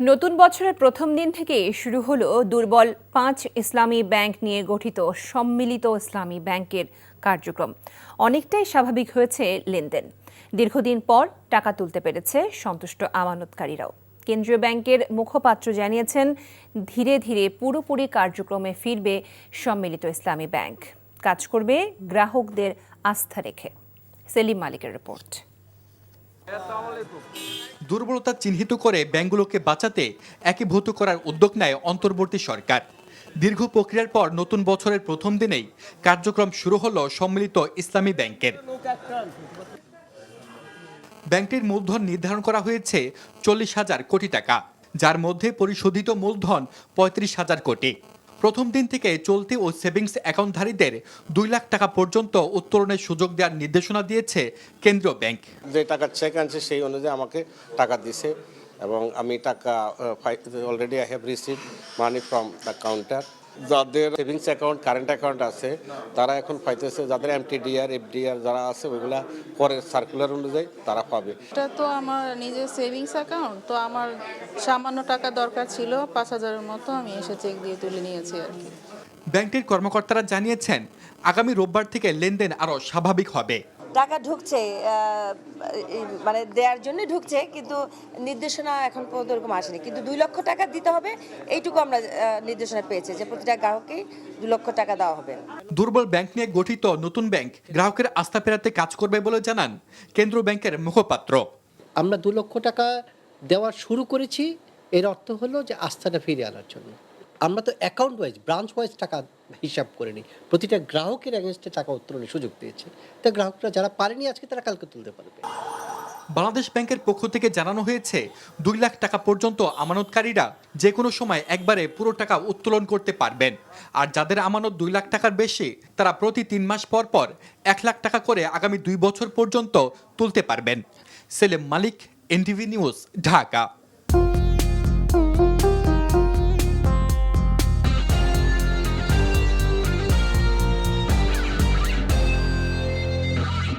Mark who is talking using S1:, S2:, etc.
S1: নতুন বছরের প্রথম দিন থেকে শুরু হলো দুর্বল ৫ ইসলামী ব্যাংক নিয়ে গঠিত সম্মিলিত ইসলামী ব্যাংকের কার্যক্রম। অনেকটাই স্বাভাবিক হয়েছে লেনদেন। দীর্ঘদিন পর টাকা তুলতে পেরেছে সন্তুষ্ট আমানতকারীরাও। কেন্দ্রীয় ব্যাংকের মুখপাত্র জানিয়েছেন, ধীরে ধীরে পুরোপুরি কার্যক্রমে ফিরবে সম্মিলিত ইসলামী ব্যাংক। কাজ করবে গ্রাহকদের আস্থা রেখে। সেলিম মালিকের রিপোর্ট।
S2: দুর্বলতা চিহ্নিত করে ব্যাংকগুলোকে বাঁচাতে একীভূত করার উদ্যোগ নেয় অন্তর্বর্তী সরকার। দীর্ঘ প্রক্রিয়ার পর নতুন বছরের প্রথম দিনেই কার্যক্রম শুরু হলো সম্মিলিত ইসলামী ব্যাংকের। ব্যাংকটির মূলধন নির্ধারণ করা হয়েছে ৪০,০০০ কোটি টাকা, যার মধ্যে পরিশোধিত মূলধন ৩৫,০০০ কোটি। প্রথম দিন থেকে চলতি ও সেভিংস অ্যাকাউন্টধারীদের ২ লাখ টাকা পর্যন্ত উত্তোলনের সুযোগ দেওয়ার নির্দেশনা দিয়েছে কেন্দ্রীয় ব্যাংক।
S3: যে টাকা চেক আনছে সেই অনুযায়ী আমাকে টাকা দিছে এবং আমি টাকা already I have receive money from the counter. যাদের সেভিংস অ্যাকাউন্ট কারেন্ট অ্যাকাউন্ট আছে তারা এখন পাইতেছে, যাদের এমটিডিআর এফডিআর যারা আছে ওইগুলা পরের সার্কুলার অনুযায়ী তারা পাবে।
S4: এটা তো আমার নিজের সেভিংস অ্যাকাউন্ট, তো আমার সামান্য টাকা দরকার ছিল ৫,০০০-এর মতো, আমি এসে চেক দিয়ে তুলে নিয়েছি আর কি।
S2: ব্যাংকটির কর্মকর্তারা জানিয়েছেন, আগামী রোববার থেকে লেনদেন আরও স্বাভাবিক হবে।
S5: টাকা ঢুকছে, মানে দেওয়ার জন্য ঢুকছে, কিন্তু নির্দেশনা এখন পর্যন্ত এরকম আসেনি। কিন্তু ২ লক্ষ টাকা দিতে হবে, এইটুকু আমরা নির্দেশনা পেয়েছি যে প্রতিটা গ্রাহককেই ২ লক্ষ টাকা দেওয়া হবে।
S2: দুর্বল ব্যাংক নিয়ে গঠিত নতুন ব্যাংক গ্রাহকের আস্থা ফেরাতে কাজ করবে বলে জানান কেন্দ্রীয় ব্যাংকের মুখপাত্র।
S6: আমরা ২ লক্ষ টাকা দেওয়া শুরু করেছি, এর অর্থ হলো যে আস্থাটা ফিরিয়ে আনার জন্য। আমরা তো অ্যাকাউন্ট ওয়াইজ, ব্রাঞ্চ ওয়াইজ টাকা হিসাব করিনি, প্রতিটা গ্রাহকের এগেনস্টে টাকা উত্তোলনের সুযোগ দিয়েছে। তাই গ্রাহকরা যারা পারেনি আজকে তারা কালকে তুলতে পারবে।
S2: বাংলাদেশ ব্যাংকের পক্ষ থেকে জানানো হয়েছে, ২ লাখ টাকা পর্যন্ত আমানতকারীরা যে কোনো সময় একবারে পুরো টাকা উত্তোলন করতে পারবেন। আর যাদের আমানত ২ লাখ টাকার বেশি, তারা প্রতি ৩ মাস পর পর ১ লাখ টাকা করে আগামী ২ বছর পর্যন্ত তুলতে পারবেন। সেলিম মালিক, এনটিভি নিউজ, ঢাকা।